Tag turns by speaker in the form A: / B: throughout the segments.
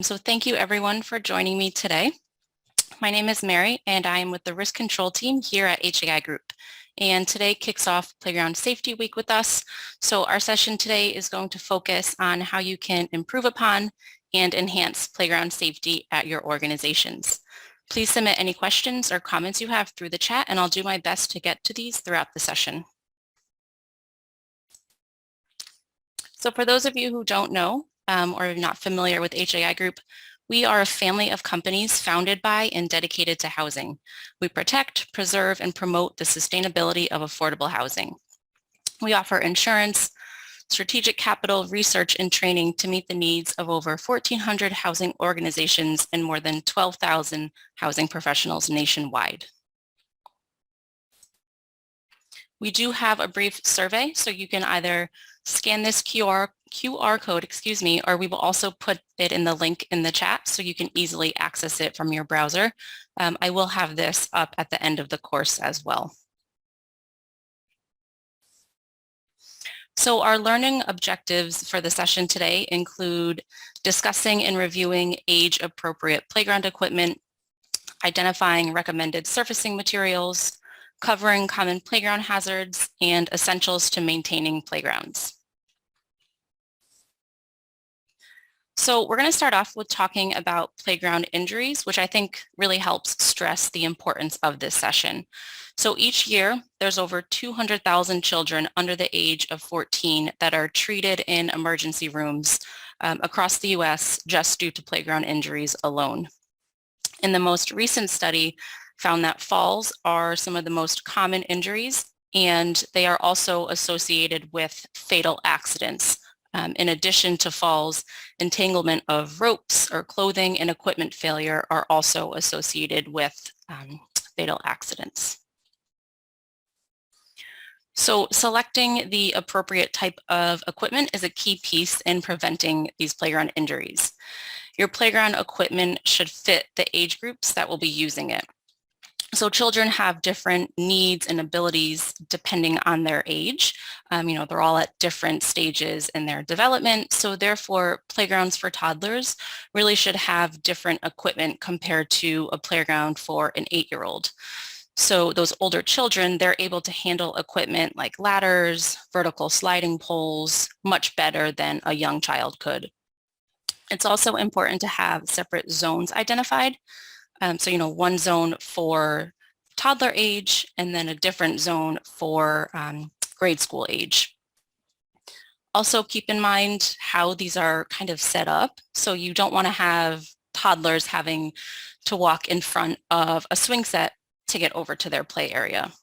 A: So thank you everyone for joining me today. My name is Mary and I am with the risk control team here at HAI Group. And today kicks off Playground Safety Week with us. So our session today is going to focus on how you can improve upon and enhance playground safety at your organizations. Please submit any questions or comments you have through the chat and I'll do my best to get to these throughout the session. So for those of you who don't know or are not familiar with HAI Group, we are a family of companies founded by and dedicated to housing. We protect, preserve, and promote the sustainability of affordable housing. We offer insurance, strategic capital, research, and training to meet the needs of over 1,400 housing organizations and more than 12,000 housing professionals nationwide. We do have a brief survey, so you can either scan this QR code, or we will also put it in the link in the chat so you can easily access it from your browser. I will have this up at the end of the course as well. So our learning objectives for the session today include discussing and reviewing age-appropriate playground equipment, identifying recommended surfacing materials, covering common playground hazards, and essentials to maintaining playgrounds. So we're going to start off with talking about playground injuries, which I think really helps stress the importance of this session. So each year, there's over 200,000 children under the age of 14 that are treated in emergency rooms across the US just due to playground injuries alone. In the most recent study, found that falls are some of the most common injuries, and they are also associated with fatal accidents. In addition to falls, entanglement of ropes or clothing and equipment failure are also associated with fatal accidents. So selecting the appropriate type of equipment is a key piece in preventing these playground injuries. Your playground equipment should fit the age groups that will be using it. So children have different needs and abilities depending on their age. They're all at different stages in their development. So therefore, playgrounds for toddlers really should have different equipment compared to a playground for an 8-year-old. So those older children, they're able to handle equipment like ladders, vertical sliding poles, much better than a young child could. It's also important to have separate zones identified. So, one zone for toddler age and then a different zone for grade school age. Also keep in mind how these are kind of set up. So you don't want to have toddlers having to walk in front of a swing set to get over to their play area.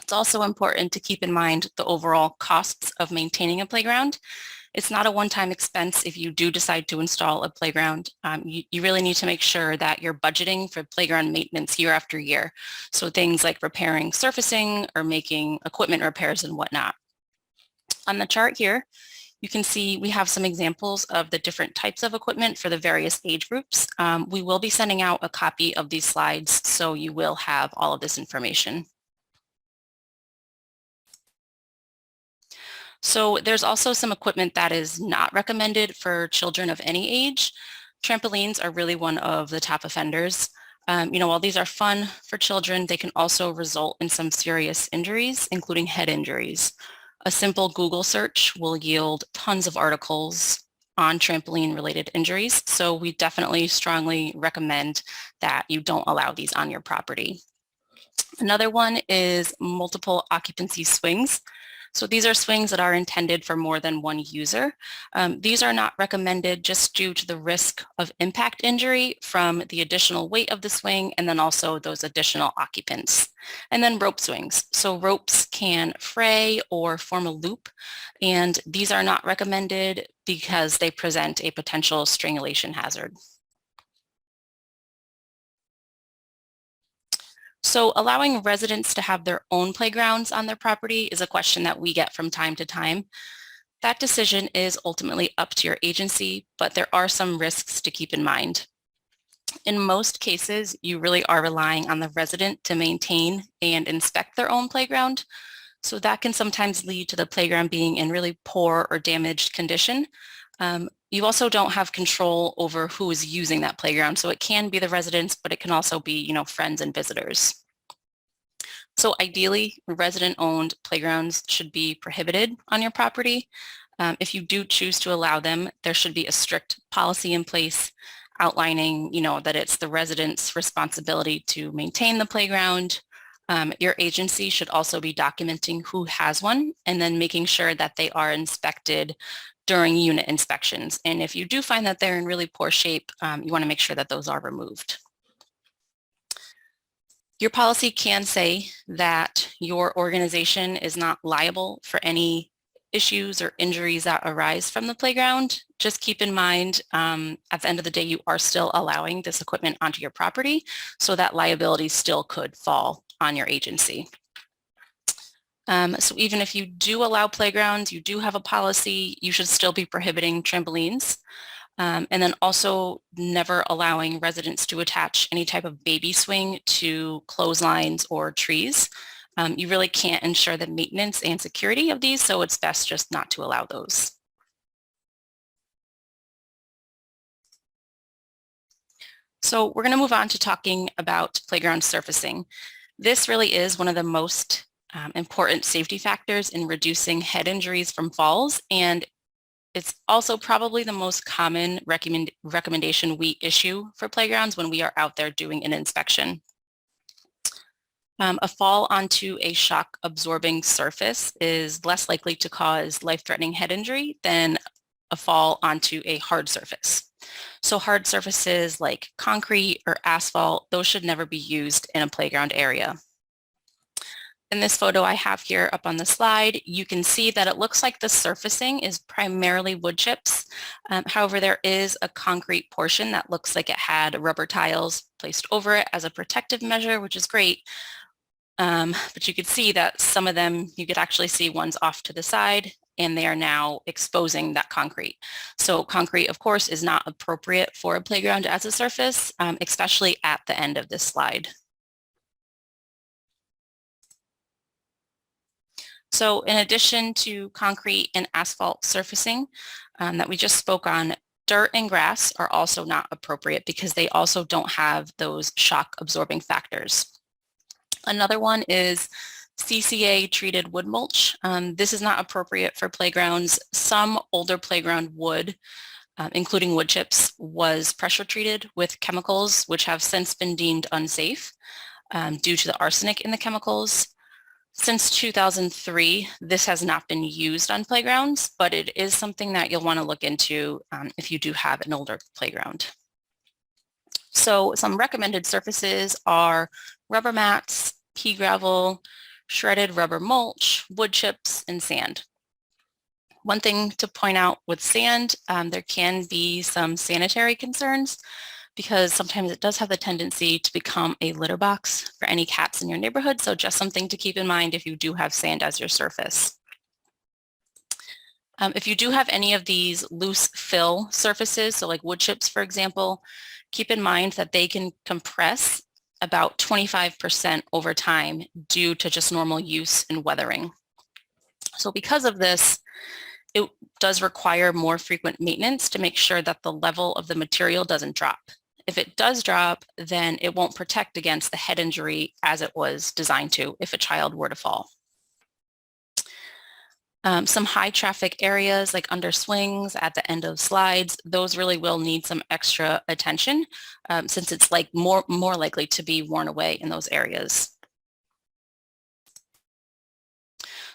A: It's also important to keep in mind the overall costs of maintaining a playground. It's not a one-time expense if you do decide to install a playground. You really need to make sure that you're budgeting for playground maintenance year after year. So things like repairing surfacing or making equipment repairs and whatnot. On the chart here, you can see we have some examples of the different types of equipment for the various age groups. We will be sending out a copy of these slides, so you will have all of this information. So there's also some equipment that is not recommended for children of any age. Trampolines are really one of the top offenders. While these are fun for children, they can also result in some serious injuries, including head injuries. A simple Google search will yield tons of articles on trampoline-related injuries, so we definitely strongly recommend that you don't allow these on your property. Another one is multiple occupancy swings. So these are swings that are intended for more than one user. These are not recommended just due to the risk of impact injury from the additional weight of the swing and then also those additional occupants. And then rope swings. So ropes can fray or form a loop, and these are not recommended because they present a potential strangulation hazard. So allowing residents to have their own playgrounds on their property is a question that we get from time to time. That decision is ultimately up to your agency, but there are some risks to keep in mind. In most cases, you really are relying on the resident to maintain and inspect their own playground. So that can sometimes lead to the playground being in really poor or damaged condition. You also don't have control over who is using that playground. So it can be the residents, but it can also be, friends and visitors. So ideally, resident-owned playgrounds should be prohibited on your property. If you do choose to allow them, there should be a strict policy in place outlining, that it's the residents' responsibility to maintain the playground. Your agency should also be documenting who has one and then making sure that they are inspected during unit inspections. And if you do find that they're in really poor shape, you want to make sure that those are removed. Your policy can say that your organization is not liable for any issues or injuries that arise from the playground. Just keep in mind, at the end of the day, you are still allowing this equipment onto your property, so that liability still could fall on your agency. So even if you do allow playgrounds, you do have a policy, you should still be prohibiting trampolines. And then also never allowing residents to attach any type of baby swing to clotheslines or trees. You really can't ensure the maintenance and security of these, so it's best just not to allow those. So we're going to move on to talking about playground surfacing. This really is one of the most important safety factors in reducing head injuries from falls, and it's also probably the most common recommendation we issue for playgrounds when we are out there doing an inspection. A fall onto a shock-absorbing surface is less likely to cause life-threatening head injury than a fall onto a hard surface. So hard surfaces like concrete or asphalt, those should never be used in a playground area. In this photo I have here up on the slide, you can see that it looks like the surfacing is primarily wood chips. However, there is a concrete portion that looks like it had rubber tiles placed over it as a protective measure, which is great. But you could see that some of them, you could actually see ones off to the side, and they are now exposing that concrete. So concrete, of course, is not appropriate for a playground as a surface, especially at the end of this slide. So in addition to concrete and asphalt surfacing that we just spoke on, dirt and grass are also not appropriate because they also don't have those shock absorbing factors. Another one is CCA treated wood mulch. This is not appropriate for playgrounds. Some older playground wood, including wood chips, was pressure treated with chemicals which have since been deemed unsafe due to the arsenic in the chemicals. Since 2003, this has not been used on playgrounds, but it is something that you'll want to look into if you do have an older playground. So some recommended surfaces are rubber mats, pea gravel, shredded rubber mulch, wood chips, and sand. One thing to point out with sand, there can be some sanitary concerns because sometimes it does have the tendency to become a litter box for any cats in your neighborhood. So just something to keep in mind if you do have sand as your surface. If you do have any of these loose fill surfaces, so like wood chips, for example, keep in mind that they can compress about 25% over time due to just normal use and weathering. So because of this, it does require more frequent maintenance to make sure that the level of the material doesn't drop. If it does drop, then it won't protect against the head injury as it was designed to if a child were to fall. Some high traffic areas like under swings, at the end of slides, those really will need some extra attention since it's like more likely to be worn away in those areas.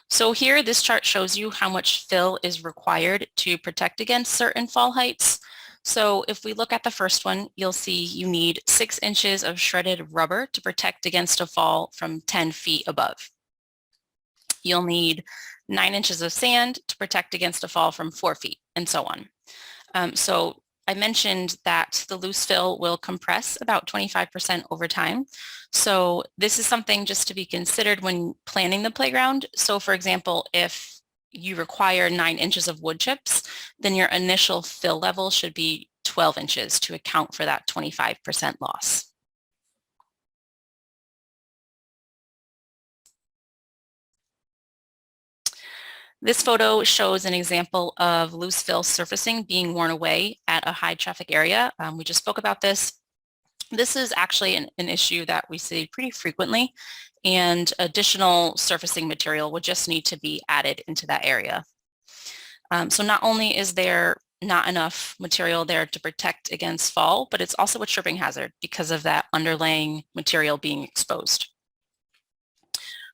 A: So here, this chart shows you how much fill is required to protect against certain fall heights. So if we look at the first one, you'll see you need 6 inches of shredded rubber to protect against a fall from 10 feet above. You'll need 9 inches of sand to protect against a fall from 4 feet, and so on. So I mentioned that the loose fill will compress about 25% over time. So this is something just to be considered when planning the playground. So for example, if you require 9 inches of wood chips, then your initial fill level should be 12 inches to account for that 25% loss. This photo shows an example of loose fill surfacing being worn away at a high traffic area. We just spoke about this. This is actually an issue that we see pretty frequently, and additional surfacing material would just need to be added into that area. So not only is there not enough material there to protect against fall, but it's also a tripping hazard because of that underlaying material being exposed.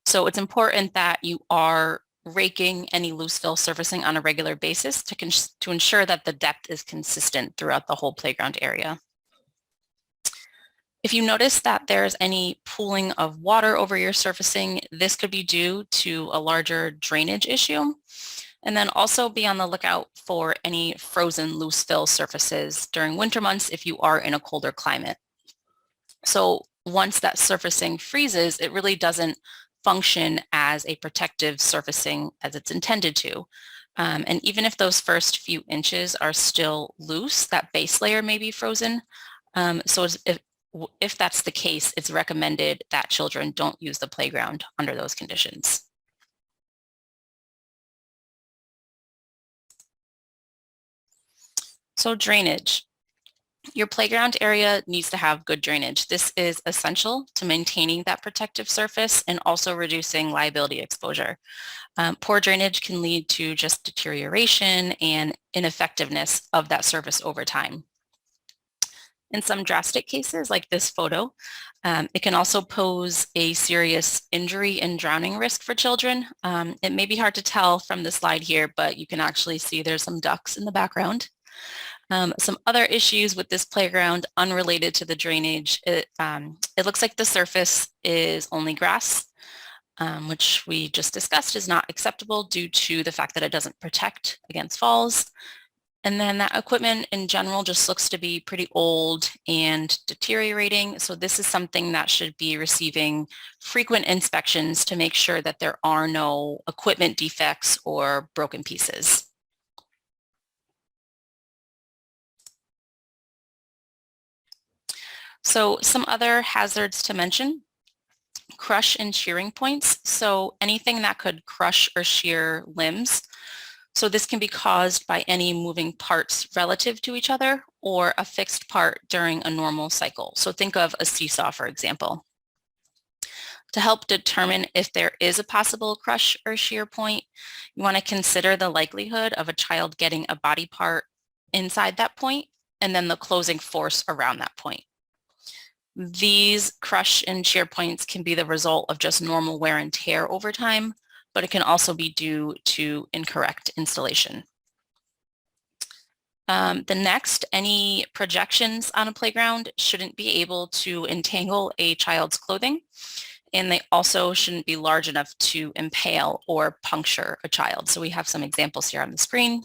A: So it's important that you are raking any loose fill surfacing on a regular basis to ensure that the depth is consistent throughout the whole playground area. If you notice that there's any pooling of water over your surfacing, this could be due to a larger drainage issue. And then also be on the lookout for any frozen loose fill surfaces during winter months if you are in a colder climate. So once that surfacing freezes, it really doesn't function as a protective surfacing as it's intended to. And even if those first few inches are still loose, that base layer may be frozen. So if that's the case, it's recommended that children don't use the playground under those conditions. So drainage. Your playground area needs to have good drainage. This is essential to maintaining that protective surface and also reducing liability exposure. Poor drainage can lead to just deterioration and ineffectiveness of that surface over time. In some drastic cases, like this photo, it can also pose a serious injury and drowning risk for children. It may be hard to tell from the slide here, but you can actually see there's some ducks in the background. Some other issues with this playground unrelated to the drainage, it looks like the surface is only grass, which we just discussed is not acceptable due to the fact that it doesn't protect against falls. And then that equipment in general just looks to be pretty old and deteriorating. So this is something that should be receiving frequent inspections to make sure that there are no equipment defects or broken pieces. So some other hazards to mention: crush and shearing points. So anything that could crush or shear limbs. So this can be caused by any moving parts relative to each other or a fixed part during a normal cycle. So think of a seesaw, for example. To help determine if there is a possible crush or shear point, you want to consider the likelihood of a child getting a body part inside that point and then the closing force around that point. These crush and shear points can be the result of just normal wear and tear over time, but it can also be due to incorrect installation. Any projections on a playground shouldn't be able to entangle a child's clothing, and they also shouldn't be large enough to impale or puncture a child. So we have some examples here on the screen.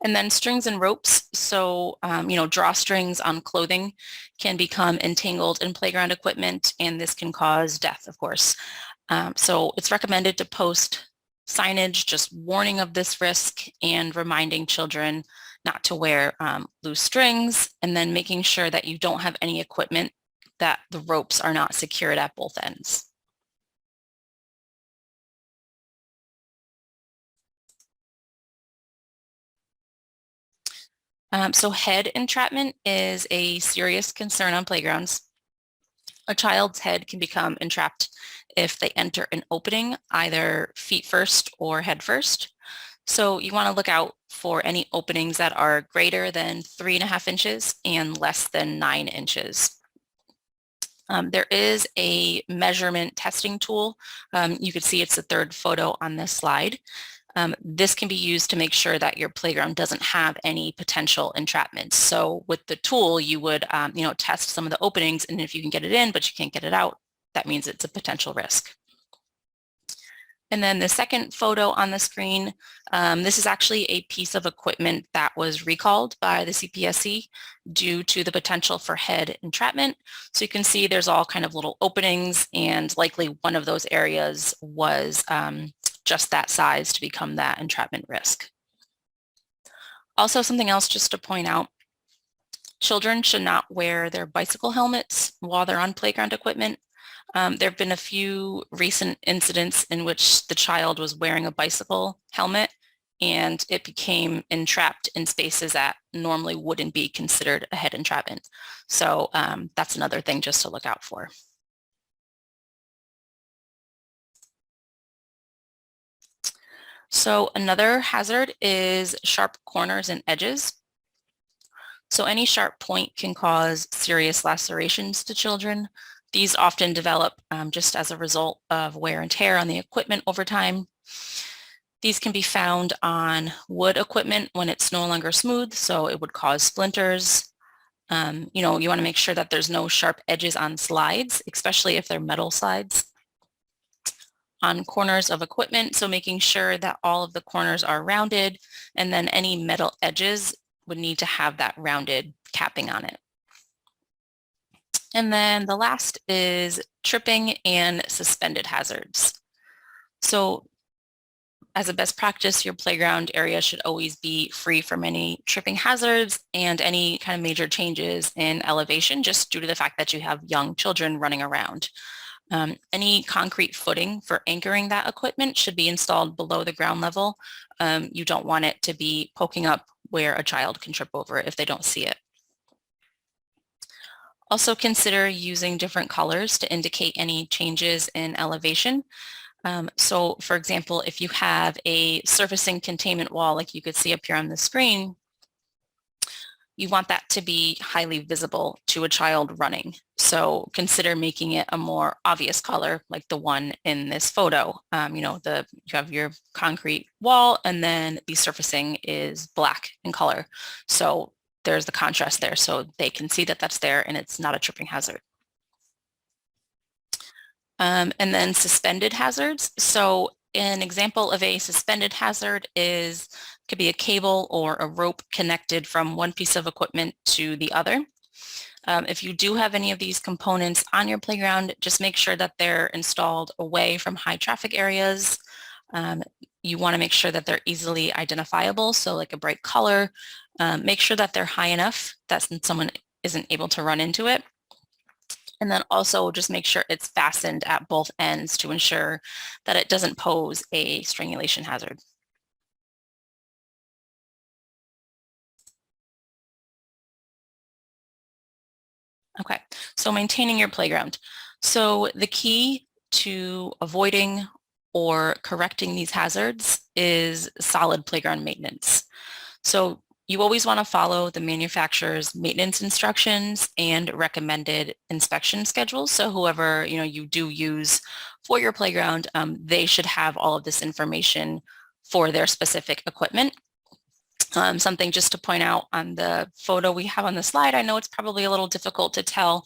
A: And then strings and ropes. So, drawstrings on clothing can become entangled in playground equipment, and this can cause death, of course. So it's recommended to post signage just warning of this risk and reminding children not to wear loose strings, and then making sure that you don't have any equipment that the ropes are not secured at both ends. So head entrapment is a serious concern on playgrounds. A child's head can become entrapped if they enter an opening, either feet first or head first. So you want to look out for any openings that are greater than 3.5 inches and less than 9 inches. There is a measurement testing tool. You can see it's the third photo on this slide. This can be used to make sure that your playground doesn't have any potential entrapments. So with the tool, you would test some of the openings, and if you can get it in but you can't get it out, that means it's a potential risk. And then the second photo on the screen, this is actually a piece of equipment that was recalled by the CPSC due to the potential for head entrapment. So you can see there's all kind of little openings, and likely one of those areas was just that size to become that entrapment risk. Also, something else just to point out: children should not wear their bicycle helmets while they're on playground equipment. There have been a few recent incidents in which the child was wearing a bicycle helmet and it became entrapped in spaces that normally wouldn't be considered a head entrapment. So that's another thing just to look out for. So another hazard is sharp corners and edges. So any sharp point can cause serious lacerations to children. These often develop just as a result of wear and tear on the equipment over time. These can be found on wood equipment when it's no longer smooth, so it would cause splinters. You want to make sure that there's no sharp edges on slides, especially if they're metal slides. On corners of equipment, so making sure that all of the corners are rounded, and then any metal edges would need to have that rounded capping on it. And then the last is tripping and suspended hazards. So as a best practice, your playground area should always be free from any tripping hazards and any kind of major changes in elevation, just due to the fact that you have young children running around. Any concrete footing for anchoring that equipment should be installed below the ground level. You don't want it to be poking up where a child can trip over it if they don't see it. Also consider using different colors to indicate any changes in elevation. So for example, if you have a surfacing containment wall, like you could see up here on the screen, you want that to be highly visible to a child running. So consider making it a more obvious color, like the one in this photo. You have your concrete wall and then the surfacing is black in color. So there's the contrast there, so they can see that that's there and it's not a tripping hazard. And then suspended hazards. So an example of a suspended hazard could be a cable or a rope connected from one piece of equipment to the other. If you do have any of these components on your playground, just make sure that they're installed away from high traffic areas. You want to make sure that they're easily identifiable, so like a bright color. Make sure that they're high enough that someone isn't able to run into it. And then also just make sure it's fastened at both ends to ensure that it doesn't pose a strangulation hazard. Okay, so maintaining your playground. So the key to avoiding or correcting these hazards is solid playground maintenance. So you always want to follow the manufacturer's maintenance instructions and recommended inspection schedules. So whoever you do use for your playground, they should have all of this information for their specific equipment. Something just to point out on the photo we have on the slide, I know it's probably a little difficult to tell.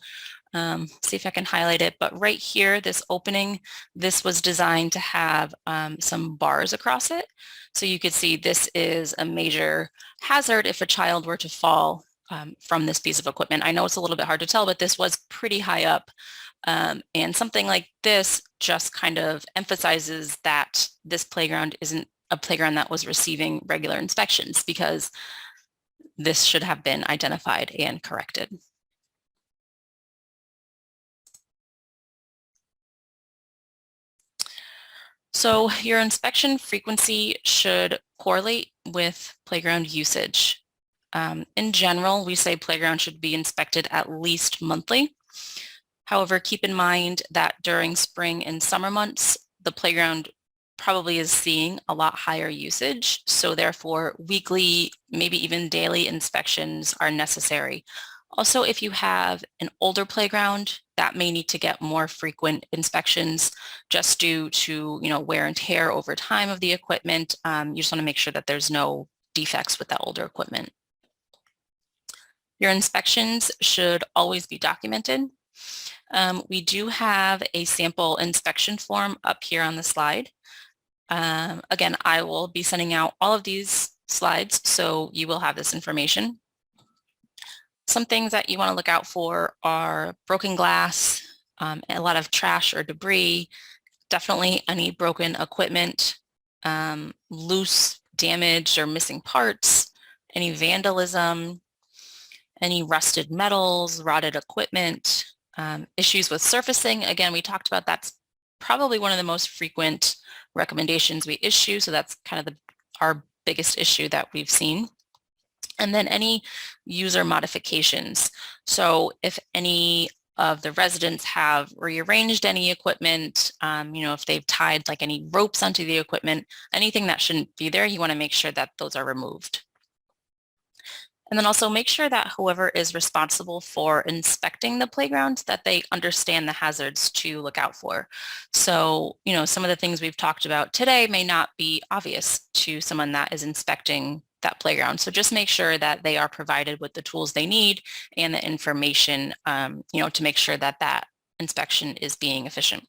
A: See if I can highlight it, but right here, this opening, this was designed to have some bars across it. So you could see this is a major hazard if a child were to fall from this piece of equipment. I know it's a little bit hard to tell, but this was pretty high up. And something like this just kind of emphasizes that this playground isn't a playground that was receiving regular inspections, because this should have been identified and corrected. So your inspection frequency should correlate with playground usage. In general, we say playground should be inspected at least monthly. However, keep in mind that during spring and summer months, the playground probably is seeing a lot higher usage. So therefore, weekly, maybe even daily inspections are necessary. Also, if you have an older playground, that may need to get more frequent inspections just due to wear and tear over time of the equipment. You just want to make sure that there's no defects with that older equipment. Your inspections should always be documented. We do have a sample inspection form up here on the slide. Again, I will be sending out all of these slides, so you will have this information. Some things that you want to look out for are broken glass, a lot of trash or debris, definitely any broken equipment, loose, damaged, or missing parts, any vandalism, any rusted metals, rotted equipment, Issues with surfacing, again, we talked about that's probably one of the most frequent recommendations we issue, so that's kind of our biggest issue that we've seen. And then any user modifications. So if any of the residents have rearranged any equipment, if they've tied like any ropes onto the equipment, anything that shouldn't be there, you want to make sure that those are removed. And then also make sure that whoever is responsible for inspecting the playground, that they understand the hazards to look out for. So, some of the things we've talked about today may not be obvious to someone that is inspecting that playground. So just make sure that they are provided with the tools they need and the information, to make sure that that inspection is being efficient.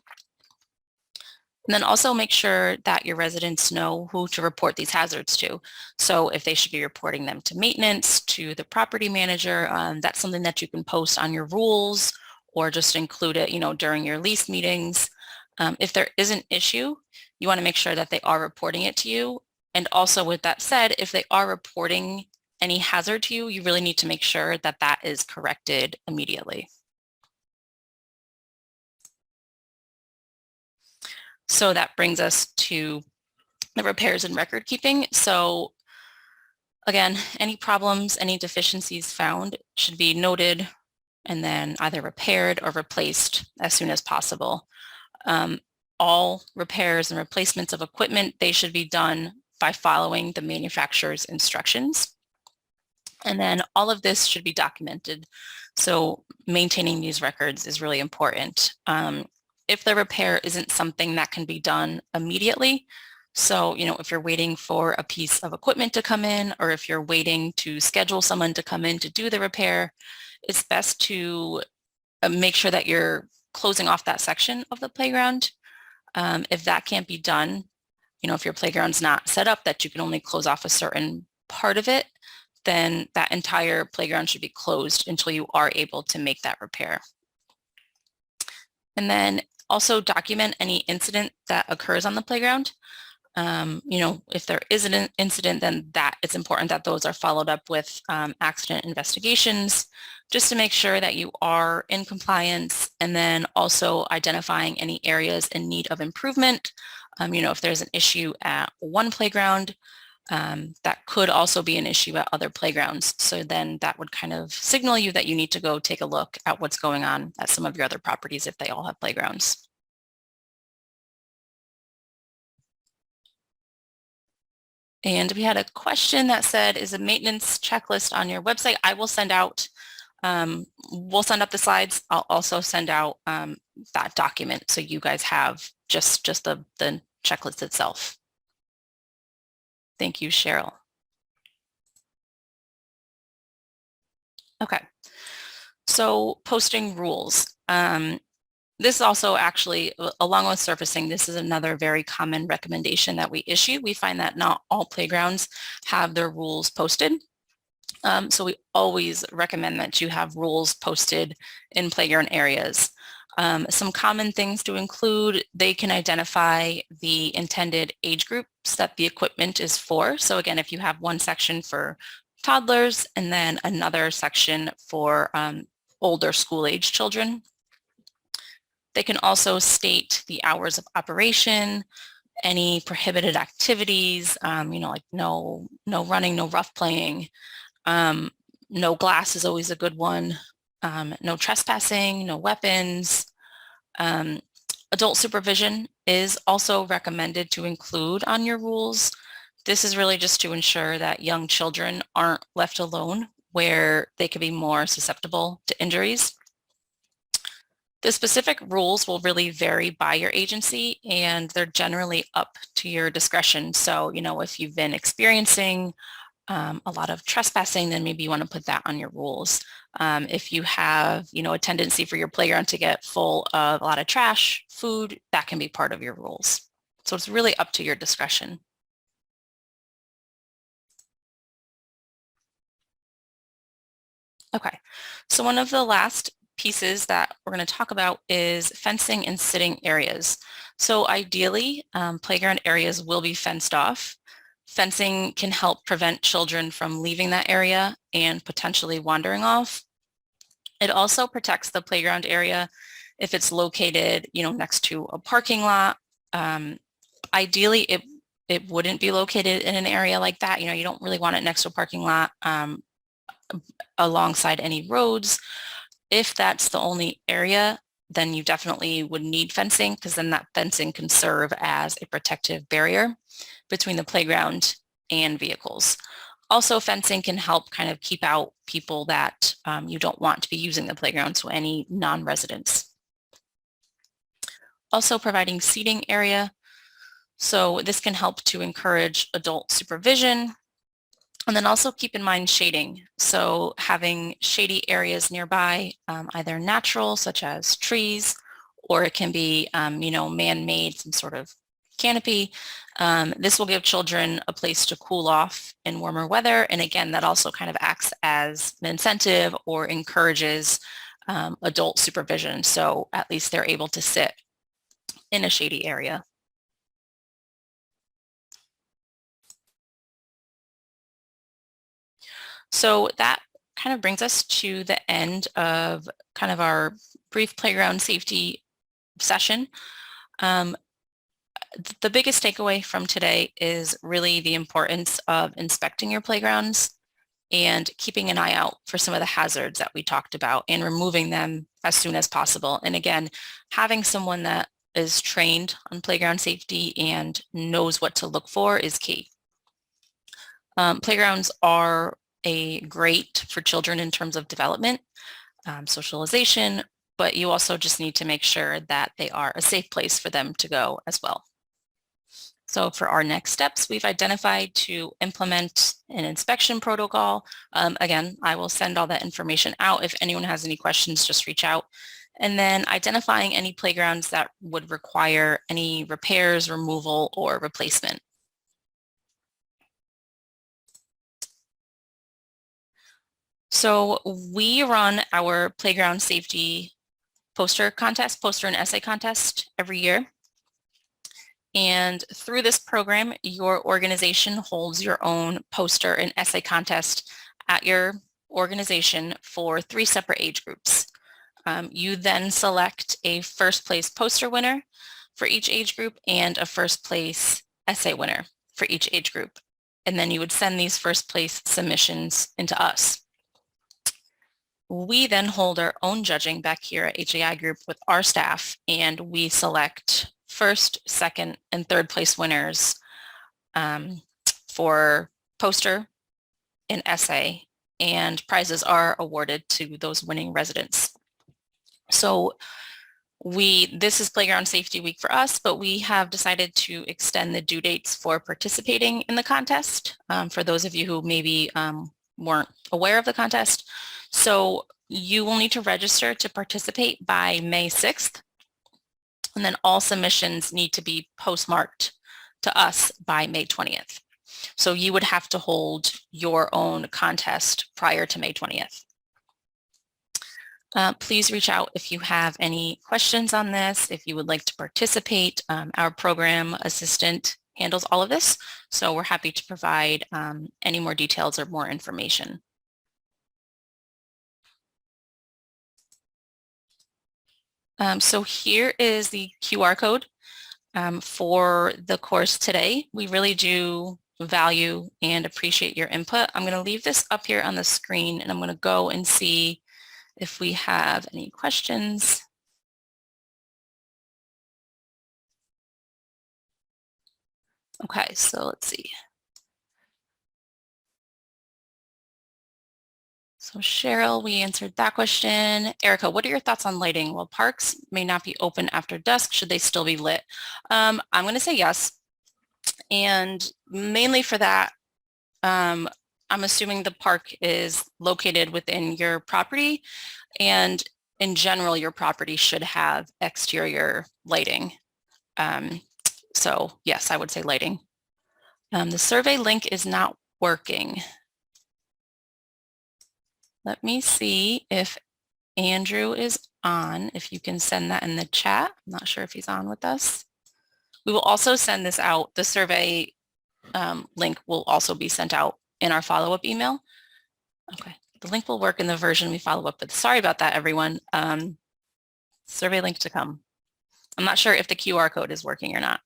A: And then also make sure that your residents know who to report these hazards to. So if they should be reporting them to maintenance, to the property manager, that's something that you can post on your rules or just include it, during your lease meetings. If there is an issue, you want to make sure that they are reporting it to you. And also with that said, if they are reporting any hazard to you, you really need to make sure that that is corrected immediately. So that brings us to the repairs and record keeping. So again, any problems, any deficiencies found should be noted and then either repaired or replaced as soon as possible. All repairs and replacements of equipment, they should be done by following the manufacturer's instructions. And then all of this should be documented. So maintaining these records is really important. If the repair isn't something that can be done immediately, so, if you're waiting for a piece of equipment to come in, or if you're waiting to schedule someone to come in to do the repair, it's best to make sure that you're closing off that section of the playground. If that can't be done, if your playground's not set up that you can only close off a certain part of it, then that entire playground should be closed until you are able to make that repair. And then also document any incident that occurs on the playground. If there is an incident, then it's important that those are followed up with accident investigations just to make sure that you are in compliance, and then also identifying any areas in need of improvement. If there's an issue at one playground, that could also be an issue at other playgrounds. So then that would kind of signal you that you need to go take a look at what's going on at some of your other properties if they all have playgrounds. And we had a question that said, is a maintenance checklist on your website? I will send out, we'll send out the slides. I'll also send out that document so you guys have just the checklist itself. Thank you, Cheryl. Okay, so posting rules. This also actually, along with surfacing, this is another very common recommendation that we issue. We find that not all playgrounds have their rules posted. So we always recommend that you have rules posted in playground areas. Some common things to include, they can identify the intended age groups that the equipment is for. So again, if you have one section for toddlers and then another section for older school-age children. They can also state the hours of operation, any prohibited activities, like no running, no rough playing, no glass is always a good one, no trespassing, no weapons. Adult supervision is also recommended to include on your rules. This is really just to ensure that young children aren't left alone where they could be more susceptible to injuries. The specific rules will really vary by your agency, and they're generally up to your discretion. So, if you've been experiencing a lot of trespassing, then maybe you want to put that on your rules. If you have, a tendency for your playground to get full of a lot of trash, food, that can be part of your rules. So it's really up to your discretion. Okay, so one of the last pieces that we're going to talk about is fencing and sitting areas. So ideally, playground areas will be fenced off. Fencing can help prevent children from leaving that area and potentially wandering off. It also protects the playground area if it's located, next to a parking lot. Ideally, it wouldn't be located in an area like that. You don't really want it next to a parking lot alongside any roads. If that's the only area, then you definitely would need fencing, because then that fencing can serve as a protective barrier between the playground and vehicles. Also, fencing can help kind of keep out people that you don't want to be using the playground, so any non-residents. Also, providing seating area. So this can help to encourage adult supervision. And then also keep in mind shading. So having shady areas nearby, either natural, such as trees, or it can be, man-made, some sort of canopy. This will give children a place to cool off in warmer weather. And again, that also kind of acts as an incentive or encourages adult supervision. So at least they're able to sit in a shady area. So that kind of brings us to the end of kind of our brief playground safety session. The biggest takeaway from today is really the importance of inspecting your playgrounds and keeping an eye out for some of the hazards that we talked about and removing them as soon as possible. And again, having someone that is trained on playground safety and knows what to look for is key. Playgrounds are great for children in terms of development, socialization, but you also just need to make sure that they are a safe place for them to go as well. So for our next steps, we've identified to implement an inspection protocol. Again, I will send all that information out. If anyone has any questions, just reach out. And then identifying any playgrounds that would require any repairs, removal, or replacement. So we run our playground safety poster and essay contest every year. And through this program, your organization holds your own poster and essay contest at your organization for 3 separate age groups. You then select a first place poster winner for each age group and a first place essay winner for each age group. And then you would send these first place submissions into us. We then hold our own judging back here at HAI Group with our staff, and we select first, second, and third place winners for poster and essay, and prizes are awarded to those winning residents. So this is Playground Safety Week for us, but we have decided to extend the due dates for participating in the contest for those of you who maybe weren't aware of the contest. So you will need to register to participate by May 6th, and then all submissions need to be postmarked to us by May 20th. So you would have to hold your own contest prior to May 20th. Please reach out if you have any questions on this, if you would like to participate. Our program assistant handles all of this, so we're happy to provide any more details or more information. So here is the QR code for the course today. We really do value and appreciate your input. I'm going to leave this up here on the screen, and I'm going to go and see if we have any questions. Okay, so let's see. So Cheryl, we answered that question. Erica, what are your thoughts on lighting? Well, parks may not be open after dusk. Should they still be lit? I'm going to say yes. And mainly for that, I'm assuming the park is located within your property, and in general, your property should have exterior lighting. So yes, I would say lighting. The survey link is not working. Let me see if Andrew is on, if you can send that in the chat. I'm not sure if he's on with us. We will also send this out. The survey link will also be sent out in our follow-up email. Okay. The link will work in the version we follow up with. Sorry about that, everyone. Survey link to come. I'm not sure if the QR code is working or not,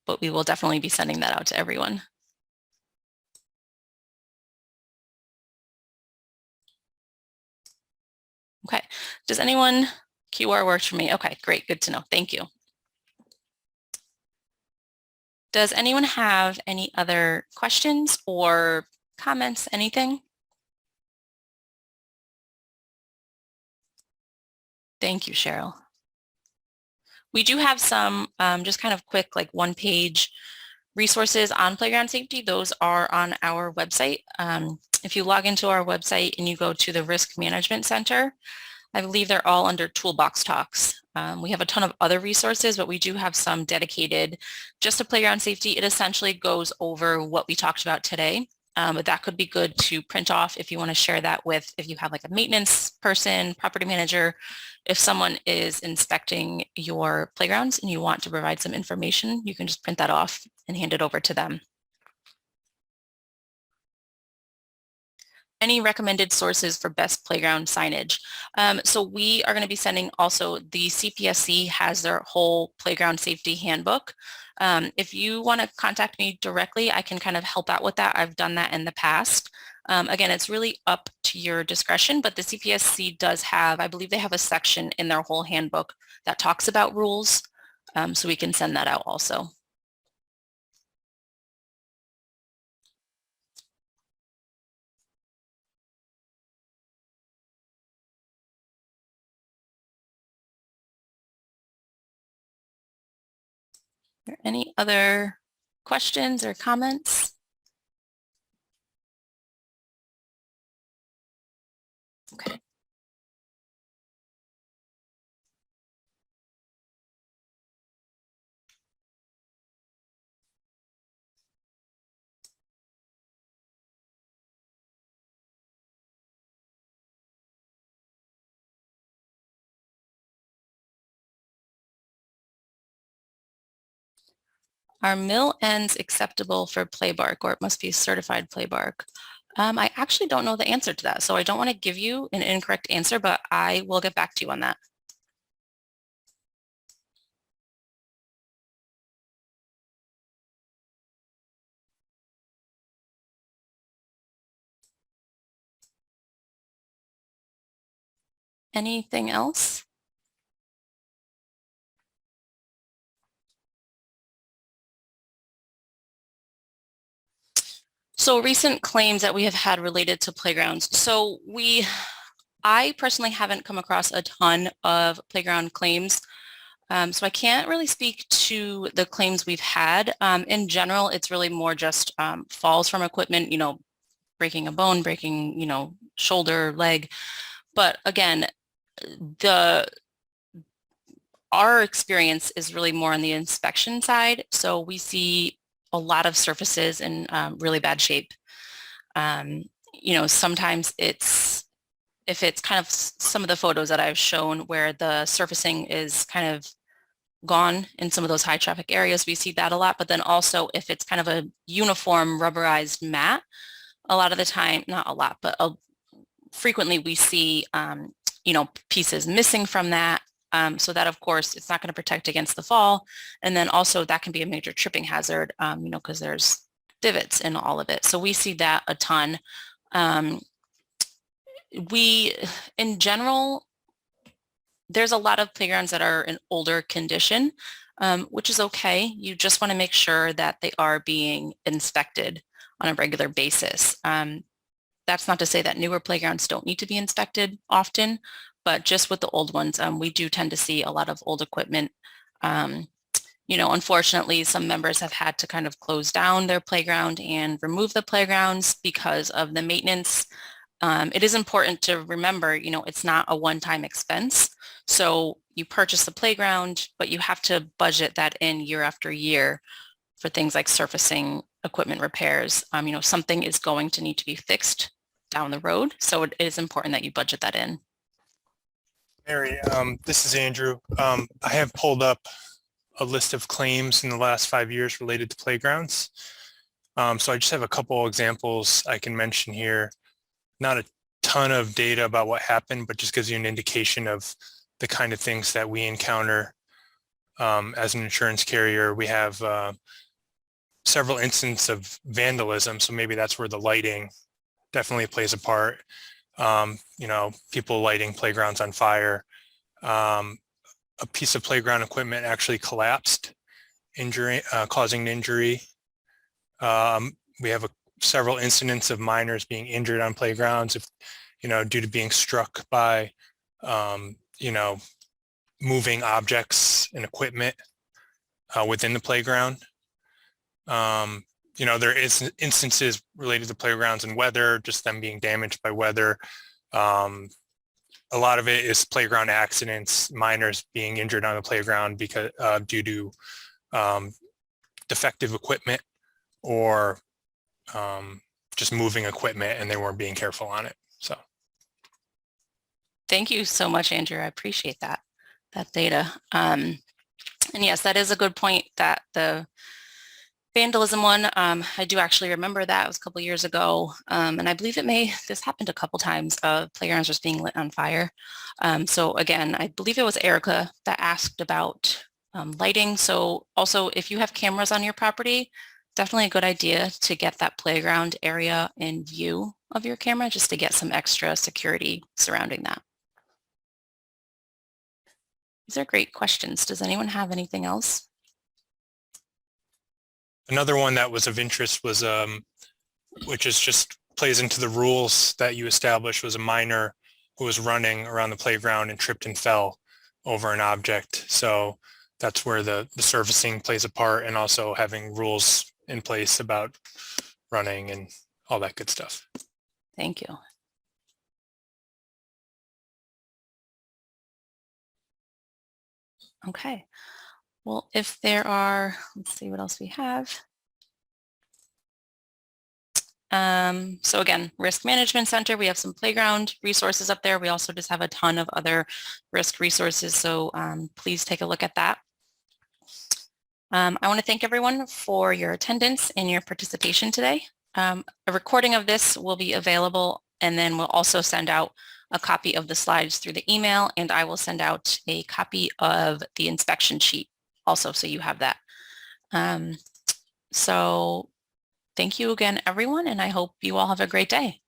A: but we will definitely be sending that out to everyone. Okay, does anyone, QR works for me? Okay, great, good to know, thank you. Does anyone have any other questions or comments, anything? Thank you, Cheryl. We do have some just kind of quick, like one-page resources on playground safety. Those are on our website. If you log into our website and you go to the Risk Management Center, I believe they're all under Toolbox Talks. We have a ton of other resources, but we do have some dedicated just to playground safety. It essentially goes over what we talked about today, but that could be good to print off if you want to share that with, if you have like a maintenance person, property manager, if someone is inspecting your playgrounds and you want to provide some information, you can just print that off and hand it over to them. Any recommended sources for best playground signage? So we are going to be sending also, the CPSC has their whole playground safety handbook. If you want to contact me directly, I can kind of help out with that. I've done that in the past. Again, it's really up to your discretion, but the CPSC does have, I believe they have a section in their whole handbook that talks about rules. So we can send that out also. Are there any other questions or comments? Okay. Are mill ends acceptable for play bark, or it must be certified play bark? I actually don't know the answer to that, so I don't want to give you an incorrect answer, but I will get back to you on that. Anything else? So recent claims that we have had related to playgrounds. So I personally haven't come across a ton of playground claims. So I can't really speak to the claims we've had. In general, it's really more just falls from equipment, breaking a bone, breaking, shoulder, leg. But again, our experience is really more on the inspection side. So we see a lot of surfaces in really bad shape. Sometimes if it's kind of some of the photos that I've shown where the surfacing is kind of gone in some of those high traffic areas, we see that a lot. But then also if it's kind of a uniform rubberized mat, a lot of the time, not a lot, but frequently we see, pieces missing from that. So that, of course, it's not going to protect against the fall. And then also that can be a major tripping hazard, because there's divots in all of it. So we see that a ton. In general, there's a lot of playgrounds that are in older condition, which is okay. You just want to make sure that they are being inspected on a regular basis. That's not to say that newer playgrounds don't need to be inspected often, but just with the old ones, we do tend to see a lot of old equipment. Unfortunately, some members have had to kind of close down their playground and remove the playgrounds because of the maintenance. It is important to remember, it's not a one-time expense. So you purchase the playground, but you have to budget that in year after year for things like surfacing, equipment repairs. Something is going to need to be fixed down the road. So it is important that you budget that in.
B: Mary, this is Andrew. I have pulled up a list of claims in the last 5 years related to playgrounds. So I just have a couple examples I can mention here. Not a ton of data about what happened, but just gives you an indication of the kind of things that we encounter as an insurance carrier. We have several instances of vandalism, so maybe that's where the lighting definitely plays a part. People lighting playgrounds on fire. A piece of playground equipment actually collapsed, causing an injury. We have several incidents of minors being injured on playgrounds, due to being struck by, moving objects and equipment within the playground. There is instances related to playgrounds and weather, just them being damaged by weather. A lot of it is playground accidents, minors being injured on the playground because due to defective equipment or just moving equipment and they weren't being careful on it. So,
A: thank you so much, Andrew. I appreciate that data. And yes, that is a good point, that the vandalism one, I do actually remember that. It was a couple years ago. And I believe this happened a couple times of playgrounds just being lit on fire. So again, I believe it was Erica that asked about lighting. So also, if you have cameras on your property, definitely a good idea to get that playground area in view of your camera, just to get some extra security surrounding that. These are great questions. Does anyone have anything else?
B: Another one that was of interest was, which is just plays into the rules that you established, was a minor who was running around the playground and tripped and fell over an object. So that's where the servicing plays a part, and also having rules in place about running and all that good stuff.
A: Thank you. Okay. Well, if there are, let's see what else we have. So again, Risk Management Center, we have some playground resources up there. We also just have a ton of other risk resources, so please take a look at that. I want to thank everyone for your attendance and your participation today. A recording of this will be available, and then we'll also send out a copy of the slides through the email, and I will send out a copy of the inspection sheet also, so you have that. So thank you again, everyone, and I hope you all have a great day.